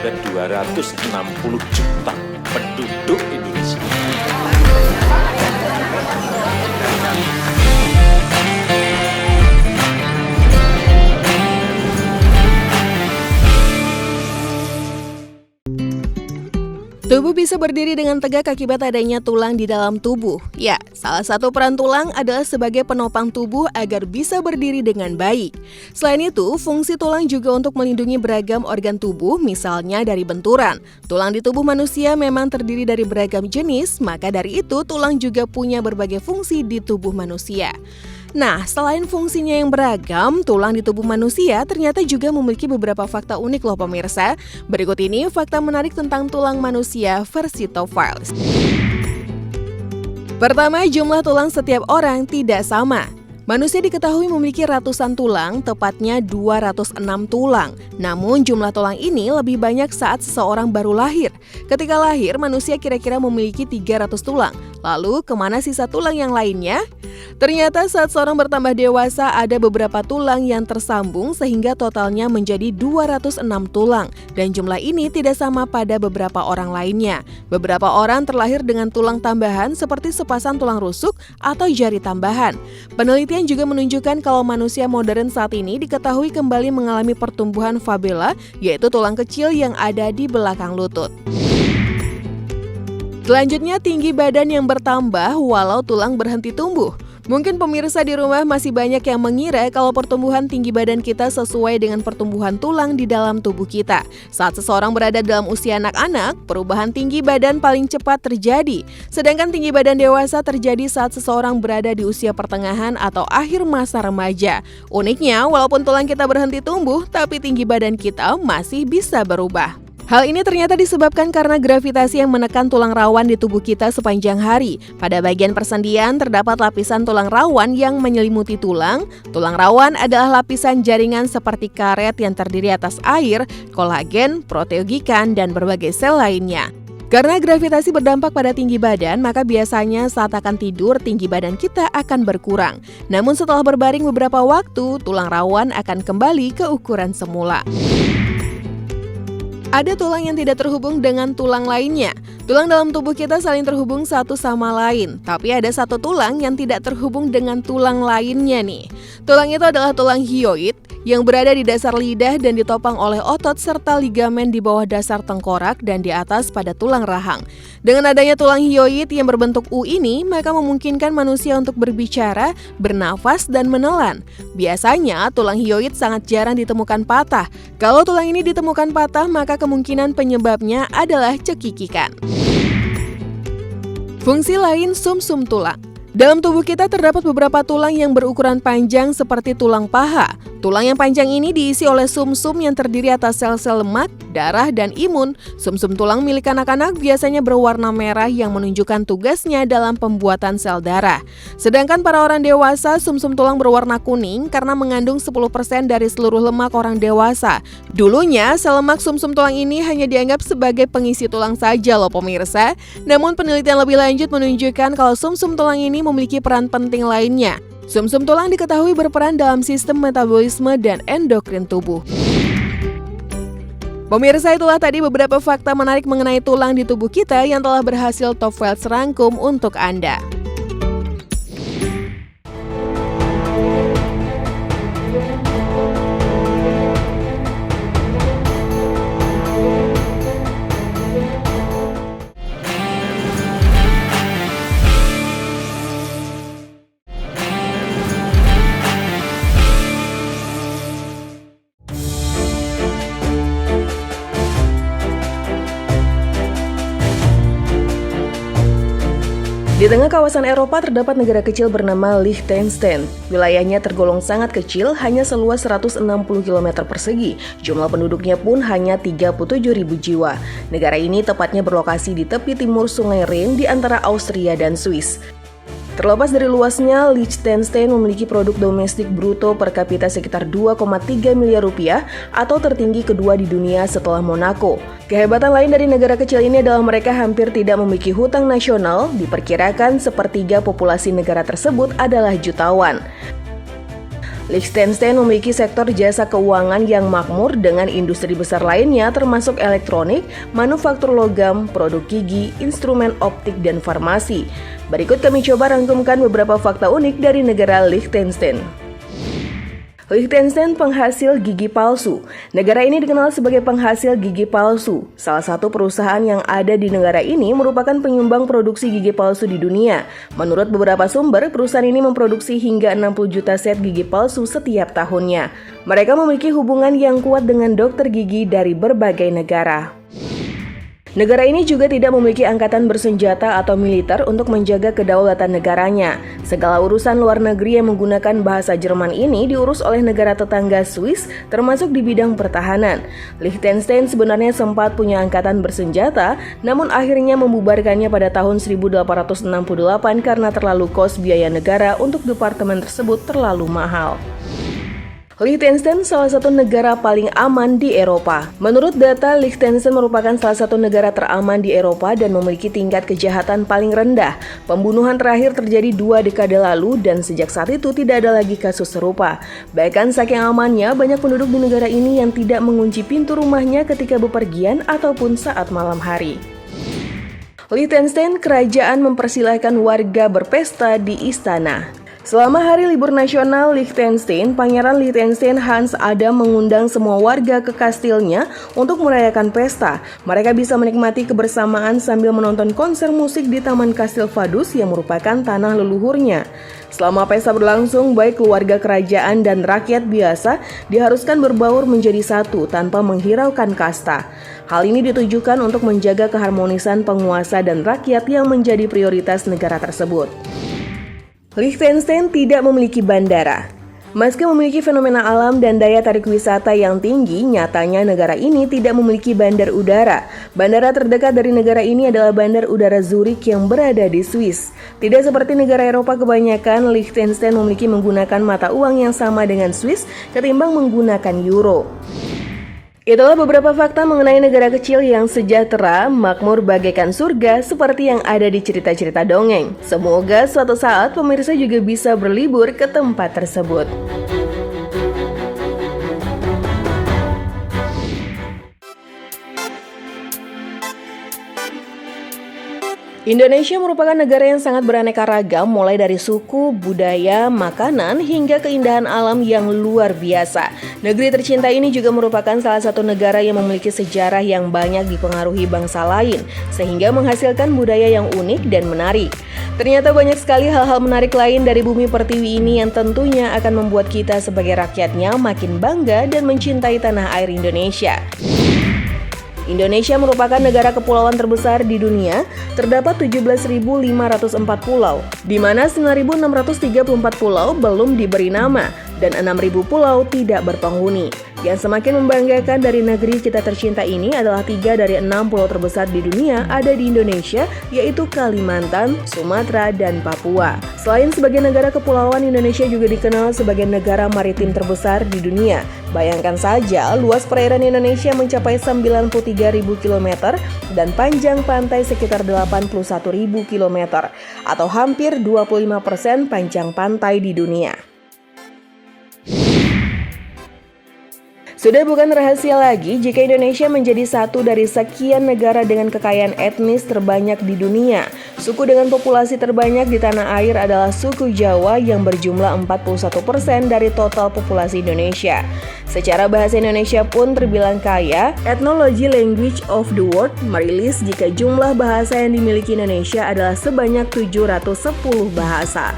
ada 260 juta penduduk Indonesia. Tubuh bisa berdiri dengan tegak akibat adanya tulang di dalam tubuh. Ya, salah satu peran tulang adalah sebagai penopang tubuh agar bisa berdiri dengan baik. Selain itu, fungsi tulang juga untuk melindungi beragam organ tubuh, misalnya dari benturan. Tulang di tubuh manusia memang terdiri dari beragam jenis, maka dari itu tulang juga punya berbagai fungsi di tubuh manusia. Nah, selain fungsinya yang beragam, tulang di tubuh manusia ternyata juga memiliki beberapa fakta unik loh pemirsa. Berikut ini fakta menarik tentang tulang manusia versi Top Files. Pertama, jumlah tulang setiap orang tidak sama. Manusia diketahui memiliki ratusan tulang, tepatnya 206 tulang. Namun jumlah tulang ini lebih banyak saat seseorang baru lahir. Ketika lahir, manusia kira-kira memiliki 300 tulang. Lalu, kemana sisa tulang yang lainnya? Ternyata saat seorang bertambah dewasa, ada beberapa tulang yang tersambung sehingga totalnya menjadi 206 tulang. Dan jumlah ini tidak sama pada beberapa orang lainnya. Beberapa orang terlahir dengan tulang tambahan seperti sepasang tulang rusuk atau jari tambahan. Penelitian juga menunjukkan kalau manusia modern saat ini diketahui kembali mengalami pertumbuhan fabula, yaitu tulang kecil yang ada di belakang lutut. Selanjutnya, tinggi badan yang bertambah walau tulang berhenti tumbuh. Mungkin pemirsa di rumah masih banyak yang mengira kalau pertumbuhan tinggi badan kita sesuai dengan pertumbuhan tulang di dalam tubuh kita. Saat seseorang berada dalam usia anak-anak, perubahan tinggi badan paling cepat terjadi. Sedangkan tinggi badan dewasa terjadi saat seseorang berada di usia pertengahan atau akhir masa remaja. Uniknya, walaupun tulang kita berhenti tumbuh, tapi tinggi badan kita masih bisa berubah. Hal ini ternyata disebabkan karena gravitasi yang menekan tulang rawan di tubuh kita sepanjang hari. Pada bagian persendian terdapat lapisan tulang rawan yang menyelimuti tulang. Tulang rawan adalah lapisan jaringan seperti karet yang terdiri atas air, kolagen, proteogikan, dan berbagai sel lainnya. Karena gravitasi berdampak pada tinggi badan, maka biasanya saat akan tidur, tinggi badan kita akan berkurang. Namun setelah berbaring beberapa waktu, tulang rawan akan kembali ke ukuran semula. Ada tulang yang tidak terhubung dengan tulang lainnya. Tulang dalam tubuh kita saling terhubung satu sama lain, tapi ada satu tulang yang tidak terhubung dengan tulang lainnya nih. Tulang itu adalah tulang hyoid yang berada di dasar lidah dan ditopang oleh otot serta ligamen di bawah dasar tengkorak dan di atas pada tulang rahang. Dengan adanya tulang hyoid yang berbentuk U ini, maka memungkinkan manusia untuk berbicara, bernafas, dan menelan. Biasanya, tulang hyoid sangat jarang ditemukan patah. Kalau tulang ini ditemukan patah, maka kemungkinan penyebabnya adalah cekikikan. Fungsi lain sumsum tulang. Dalam tubuh kita terdapat beberapa tulang yang berukuran panjang seperti tulang paha. Tulang yang panjang ini diisi oleh sumsum yang terdiri atas sel-sel lemak, darah, dan imun. Sumsum tulang milik anak-anak biasanya berwarna merah yang menunjukkan tugasnya dalam pembuatan sel darah. Sedangkan para orang dewasa, sumsum tulang berwarna kuning karena mengandung 10% dari seluruh lemak orang dewasa. Dulunya, sel lemak sumsum tulang ini hanya dianggap sebagai pengisi tulang saja loh pemirsa. Namun penelitian lebih lanjut menunjukkan kalau sumsum tulang ini memiliki peran penting lainnya. Sumsum tulang diketahui berperan dalam sistem metabolisme dan endokrin tubuh. Pemirsa, itulah tadi beberapa fakta menarik mengenai tulang di tubuh kita yang telah berhasil Top Files rangkum untuk Anda. Di tengah kawasan Eropa terdapat negara kecil bernama Liechtenstein. Wilayahnya tergolong sangat kecil, hanya seluas 160 km persegi. Jumlah penduduknya pun hanya 37.000 jiwa. Negara ini tepatnya berlokasi di tepi timur Sungai Rhine di antara Austria dan Swiss. Terlepas dari luasnya, Liechtenstein memiliki produk domestik bruto per kapita sekitar 2,3 miliar rupiah atau tertinggi kedua di dunia setelah Monaco. Kehebatan lain dari negara kecil ini adalah mereka hampir tidak memiliki hutang nasional, diperkirakan sepertiga populasi negara tersebut adalah jutawan. Liechtenstein memiliki sektor jasa keuangan yang makmur dengan industri besar lainnya termasuk elektronik, manufaktur logam, produk gigi, instrumen optik, dan farmasi. Berikut kami coba rangkumkan beberapa fakta unik dari negara Liechtenstein. Liechtenstein penghasil gigi palsu. Negara ini dikenal sebagai penghasil gigi palsu. Salah satu perusahaan yang ada di negara ini merupakan penyumbang produksi gigi palsu di dunia. Menurut beberapa sumber, perusahaan ini memproduksi hingga 60 juta set gigi palsu setiap tahunnya. Mereka memiliki hubungan yang kuat dengan dokter gigi dari berbagai negara. Negara ini juga tidak memiliki angkatan bersenjata atau militer untuk menjaga kedaulatan negaranya. Segala urusan luar negeri yang menggunakan bahasa Jerman ini diurus oleh negara tetangga Swiss, termasuk di bidang pertahanan. Liechtenstein sebenarnya sempat punya angkatan bersenjata, namun akhirnya membubarkannya pada tahun 1868 karena terlalu kos biaya negara untuk departemen tersebut terlalu mahal. Liechtenstein salah satu negara paling aman di Eropa. Menurut data, Liechtenstein merupakan salah satu negara teraman di Eropa dan memiliki tingkat kejahatan paling rendah. Pembunuhan terakhir terjadi 2 dekade lalu dan sejak saat itu tidak ada lagi kasus serupa. Bahkan saking amannya, banyak penduduk di negara ini yang tidak mengunci pintu rumahnya ketika bepergian ataupun saat malam hari. Liechtenstein, kerajaan mempersilahkan warga berpesta di istana. Selama hari libur nasional Liechtenstein, Pangeran Liechtenstein Hans Adam mengundang semua warga ke kastilnya untuk merayakan pesta. Mereka bisa menikmati kebersamaan sambil menonton konser musik di Taman Kastil Vaduz yang merupakan tanah leluhurnya. Selama pesta berlangsung, baik keluarga kerajaan dan rakyat biasa diharuskan berbaur menjadi satu tanpa menghiraukan kasta. Hal ini ditujukan untuk menjaga keharmonisan penguasa dan rakyat yang menjadi prioritas negara tersebut. Liechtenstein tidak memiliki bandara. Meski memiliki fenomena alam dan daya tarik wisata yang tinggi, nyatanya negara ini tidak memiliki bandar udara. Bandara terdekat dari negara ini adalah Bandar Udara Zurich yang berada di Swiss. Tidak seperti negara Eropa kebanyakan, Liechtenstein memiliki menggunakan mata uang yang sama dengan Swiss ketimbang menggunakan euro. Itulah beberapa fakta mengenai negara kecil yang sejahtera, makmur bagaikan surga seperti yang ada di cerita-cerita dongeng. Semoga suatu saat pemirsa juga bisa berlibur ke tempat tersebut. Indonesia merupakan negara yang sangat beraneka ragam, mulai dari suku, budaya, makanan, hingga keindahan alam yang luar biasa. Negeri tercinta ini juga merupakan salah satu negara yang memiliki sejarah yang banyak dipengaruhi bangsa lain, sehingga menghasilkan budaya yang unik dan menarik. Ternyata banyak sekali hal-hal menarik lain dari bumi pertiwi ini yang tentunya akan membuat kita sebagai rakyatnya makin bangga dan mencintai tanah air Indonesia. Indonesia merupakan negara kepulauan terbesar di dunia, terdapat 17.504 pulau, di mana 9.634 pulau belum diberi nama, dan 6.000 pulau tidak berpenghuni. Yang semakin membanggakan dari negeri kita tercinta ini adalah 3 dari 6 pulau terbesar di dunia ada di Indonesia, yaitu Kalimantan, Sumatera, dan Papua. Selain sebagai negara kepulauan, Indonesia juga dikenal sebagai negara maritim terbesar di dunia. Bayangkan saja, luas perairan Indonesia mencapai 93.000 km dan panjang pantai sekitar 81.000 km, atau hampir 25% panjang pantai di dunia. Sudah bukan rahasia lagi jika Indonesia menjadi satu dari sekian negara dengan kekayaan etnis terbanyak di dunia. Suku dengan populasi terbanyak di tanah air adalah suku Jawa yang berjumlah 41% dari total populasi Indonesia. Secara bahasa Indonesia pun terbilang kaya. Ethnology Language of the World merilis jika jumlah bahasa yang dimiliki Indonesia adalah sebanyak 710 bahasa.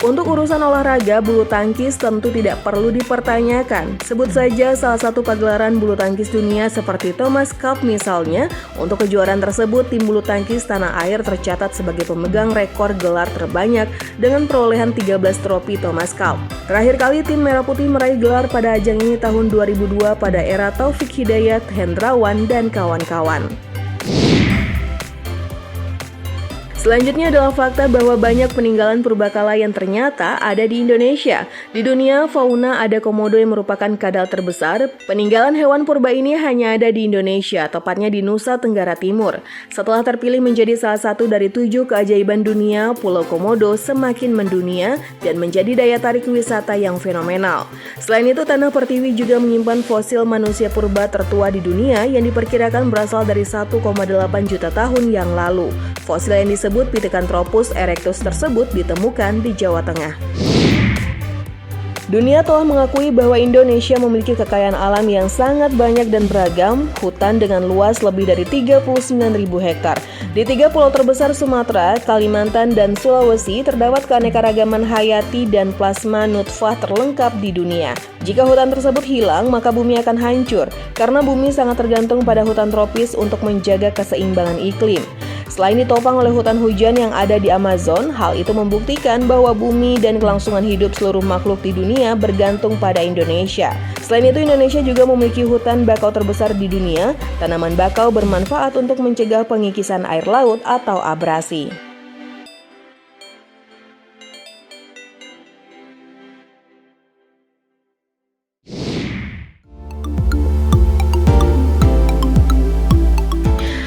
Untuk urusan olahraga, bulu tangkis tentu tidak perlu dipertanyakan. Sebut saja salah satu pagelaran bulu tangkis dunia seperti Thomas Cup misalnya. Untuk kejuaraan tersebut, tim bulu tangkis tanah air tercatat sebagai pemegang rekor gelar terbanyak dengan perolehan 13 trofi Thomas Cup. Terakhir kali tim Merah Putih meraih gelar pada ajang ini tahun 2002 pada era Taufik Hidayat, Hendrawan, dan kawan-kawan. Selanjutnya adalah fakta bahwa banyak peninggalan purbakala yang ternyata ada di Indonesia. Di dunia fauna ada komodo yang merupakan kadal terbesar. Peninggalan hewan purba ini hanya ada di Indonesia, tepatnya di Nusa Tenggara Timur. Setelah terpilih menjadi salah satu dari 7 keajaiban dunia, Pulau Komodo semakin mendunia dan menjadi daya tarik wisata yang fenomenal. Selain itu, Tanah Pertiwi juga menyimpan fosil manusia purba tertua di dunia yang diperkirakan berasal dari 1,8 juta tahun yang lalu. Fosil yang disebut Pithecanthropus erectus tersebut ditemukan di Jawa Tengah. Dunia telah mengakui bahwa Indonesia memiliki kekayaan alam yang sangat banyak dan beragam, hutan dengan luas lebih dari 39.000 hektar. Di 3 pulau terbesar Sumatera, Kalimantan, dan Sulawesi terdapat keanekaragaman hayati dan plasma nutfah terlengkap di dunia. Jika hutan tersebut hilang, maka bumi akan hancur, karena bumi sangat tergantung pada hutan tropis untuk menjaga keseimbangan iklim. Selain ditopang oleh hutan hujan yang ada di Amazon, hal itu membuktikan bahwa bumi dan kelangsungan hidup seluruh makhluk di dunia bergantung pada Indonesia. Selain itu, Indonesia juga memiliki hutan bakau terbesar di dunia. Tanaman bakau bermanfaat untuk mencegah pengikisan air laut atau abrasi.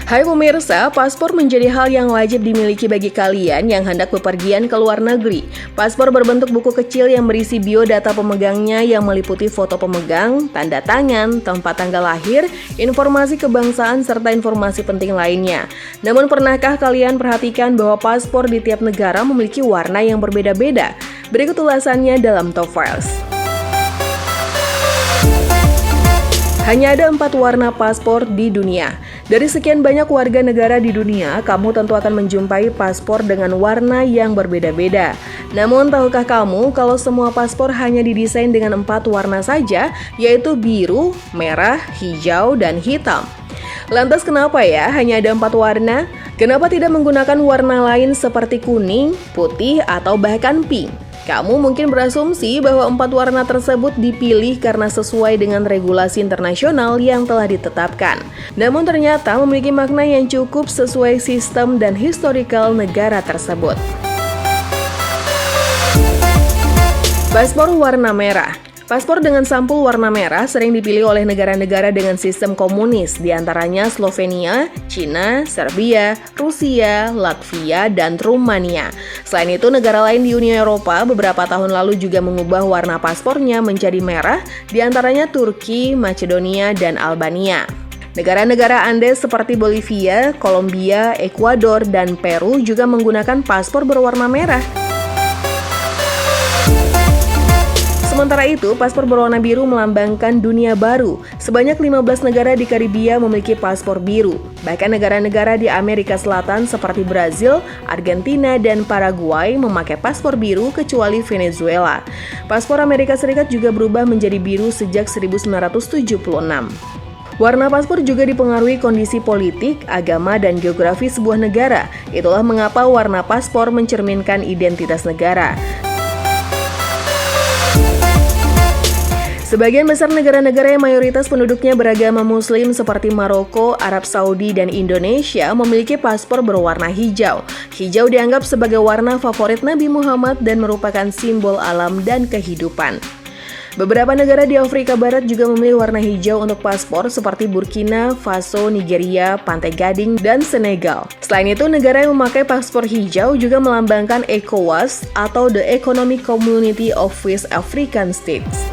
Hai pemirsa, paspor menjadi hal yang wajib dimiliki bagi kalian yang hendak bepergian ke luar negeri. Paspor berbentuk buku kecil yang berisi biodata pemegangnya yang meliputi foto pemegang, tanda tangan, tempat tanggal lahir, informasi kebangsaan, serta informasi penting lainnya. Namun pernahkah kalian perhatikan bahwa paspor di tiap negara memiliki warna yang berbeda-beda? Berikut ulasannya dalam Top Files. Hanya ada 4 warna paspor di dunia. Dari sekian banyak warga negara di dunia, kamu tentu akan menjumpai paspor dengan warna yang berbeda-beda. Namun, tahukah kamu kalau semua paspor hanya didesain dengan 4 warna saja, yaitu biru, merah, hijau, dan hitam? Lantas kenapa ya hanya ada 4 warna? Kenapa tidak menggunakan warna lain seperti kuning, putih, atau bahkan pink? Kamu mungkin berasumsi bahwa 4 warna tersebut dipilih karena sesuai dengan regulasi internasional yang telah ditetapkan. Namun ternyata memiliki makna yang cukup sesuai sistem dan historical negara tersebut. Paspor warna merah. Paspor dengan sampul warna merah sering dipilih oleh negara-negara dengan sistem komunis, diantaranya Slovenia, Cina, Serbia, Rusia, Latvia, dan Rumania. Selain itu, negara lain di Uni Eropa beberapa tahun lalu juga mengubah warna paspornya menjadi merah, diantaranya Turki, Macedonia, dan Albania. Negara-negara Andes seperti Bolivia, Kolombia, Ekuador, dan Peru juga menggunakan paspor berwarna merah. Sementara itu, paspor berwarna biru melambangkan dunia baru. Sebanyak 15 negara di Karibia memiliki paspor biru. Bahkan negara-negara di Amerika Selatan seperti Brazil, Argentina, dan Paraguay memakai paspor biru kecuali Venezuela. Paspor Amerika Serikat juga berubah menjadi biru sejak 1976. Warna paspor juga dipengaruhi kondisi politik, agama, dan geografi sebuah negara. Itulah mengapa warna paspor mencerminkan identitas negara. Sebagian besar negara-negara yang mayoritas penduduknya beragama Muslim seperti Maroko, Arab Saudi, dan Indonesia memiliki paspor berwarna hijau. Hijau dianggap sebagai warna favorit Nabi Muhammad dan merupakan simbol alam dan kehidupan. Beberapa negara di Afrika Barat juga memilih warna hijau untuk paspor seperti Burkina Faso, Nigeria, Pantai Gading, dan Senegal. Selain itu, negara yang memakai paspor hijau juga melambangkan ECOWAS atau The Economic Community of West African States.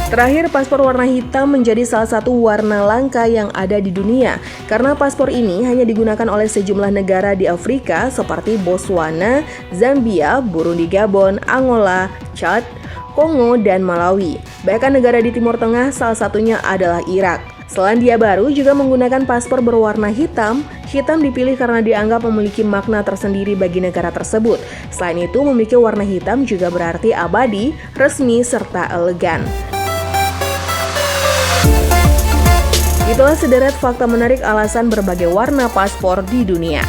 Terakhir, paspor warna hitam menjadi salah satu warna langka yang ada di dunia karena paspor ini hanya digunakan oleh sejumlah negara di Afrika seperti Botswana, Zambia, Burundi, Gabon, Angola, Chad, Kongo, dan Malawi. Bahkan negara di Timur Tengah salah satunya adalah Irak. Selandia Baru juga menggunakan paspor berwarna hitam. Hitam dipilih karena dianggap memiliki makna tersendiri bagi negara tersebut. Selain itu, memiliki warna hitam juga berarti abadi, resmi, serta elegan. Itulah sederet fakta menarik alasan berbagai warna paspor di dunia.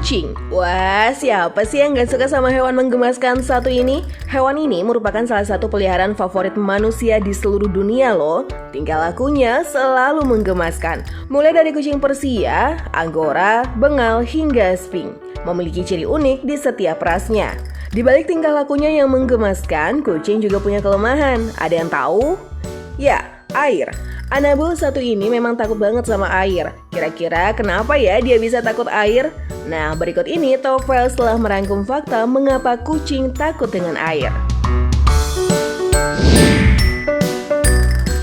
Kucing. Wah, siapa sih yang gak suka sama hewan menggemaskan satu ini? Hewan ini merupakan salah satu peliharaan favorit manusia di seluruh dunia loh. Tingkah lakunya selalu menggemaskan. Mulai dari kucing Persia, Angora, Bengal, hingga Sphinx. Memiliki ciri unik di setiap rasnya. Di balik tingkah lakunya yang menggemaskan, kucing juga punya kelemahan. Ada yang tahu? Ya, air. Anabul satu ini memang takut banget sama air. Kira-kira kenapa ya dia bisa takut air? Nah, berikut ini Top Files telah merangkum fakta mengapa kucing takut dengan air.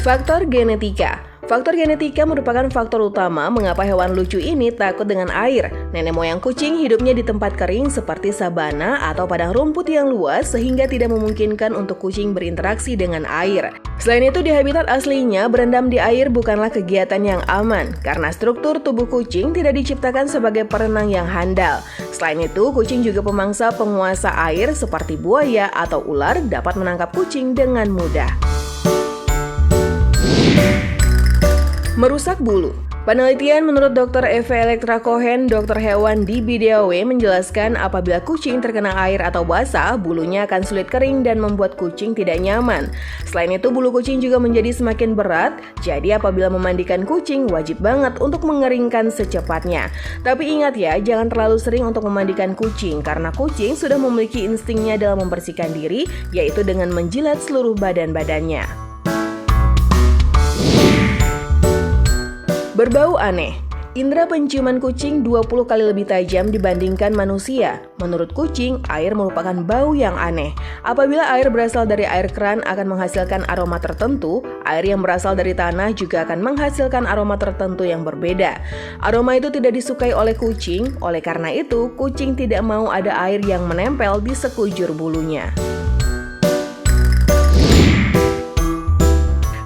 Faktor genetika. Faktor genetika merupakan faktor utama mengapa hewan lucu ini takut dengan air. Nenek moyang kucing hidupnya di tempat kering seperti sabana atau padang rumput yang luas sehingga tidak memungkinkan untuk kucing berinteraksi dengan air. Selain itu, di habitat aslinya, berendam di air bukanlah kegiatan yang aman karena struktur tubuh kucing tidak diciptakan sebagai perenang yang handal. Selain itu, kucing juga pemangsa penguasa air seperti buaya atau ular dapat menangkap kucing dengan mudah. Merusak bulu. Penelitian menurut Dr. Eva Elektra Cohen, dokter hewan di BDAW, menjelaskan apabila kucing terkena air atau basah, bulunya akan sulit kering dan membuat kucing tidak nyaman. Selain itu, bulu kucing juga menjadi semakin berat, jadi apabila memandikan kucing, wajib banget untuk mengeringkan secepatnya. Tapi ingat ya, jangan terlalu sering untuk memandikan kucing, karena kucing sudah memiliki instingnya dalam membersihkan diri, yaitu dengan menjilat seluruh badan-badannya. Berbau aneh. Indera penciuman kucing 20 kali lebih tajam dibandingkan manusia. Menurut kucing, air merupakan bau yang aneh. Apabila air berasal dari air keran akan menghasilkan aroma tertentu, air yang berasal dari tanah juga akan menghasilkan aroma tertentu yang berbeda. Aroma itu tidak disukai oleh kucing, oleh karena itu kucing tidak mau ada air yang menempel di sekujur bulunya.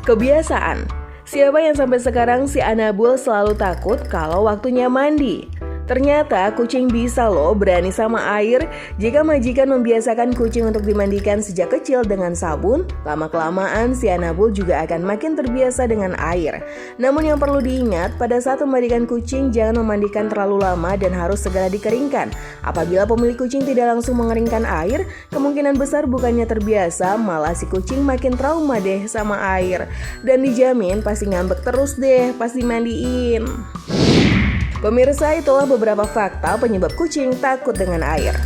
Kebiasaan. Siapa yang sampai sekarang si Anabul selalu takut kalau waktunya mandi? Ternyata kucing bisa loh berani sama air. Jika majikan membiasakan kucing untuk dimandikan sejak kecil dengan sabun, lama-kelamaan si Anabul juga akan makin terbiasa dengan air. Namun yang perlu diingat, pada saat memandikan kucing jangan memandikan terlalu lama dan harus segera dikeringkan. Apabila pemilik kucing tidak langsung mengeringkan air, kemungkinan besar bukannya terbiasa, malah si kucing makin trauma deh sama air. Dan dijamin pasti ngambek terus deh pas dimandiin. Pemirsa, itulah beberapa fakta penyebab kucing takut dengan air.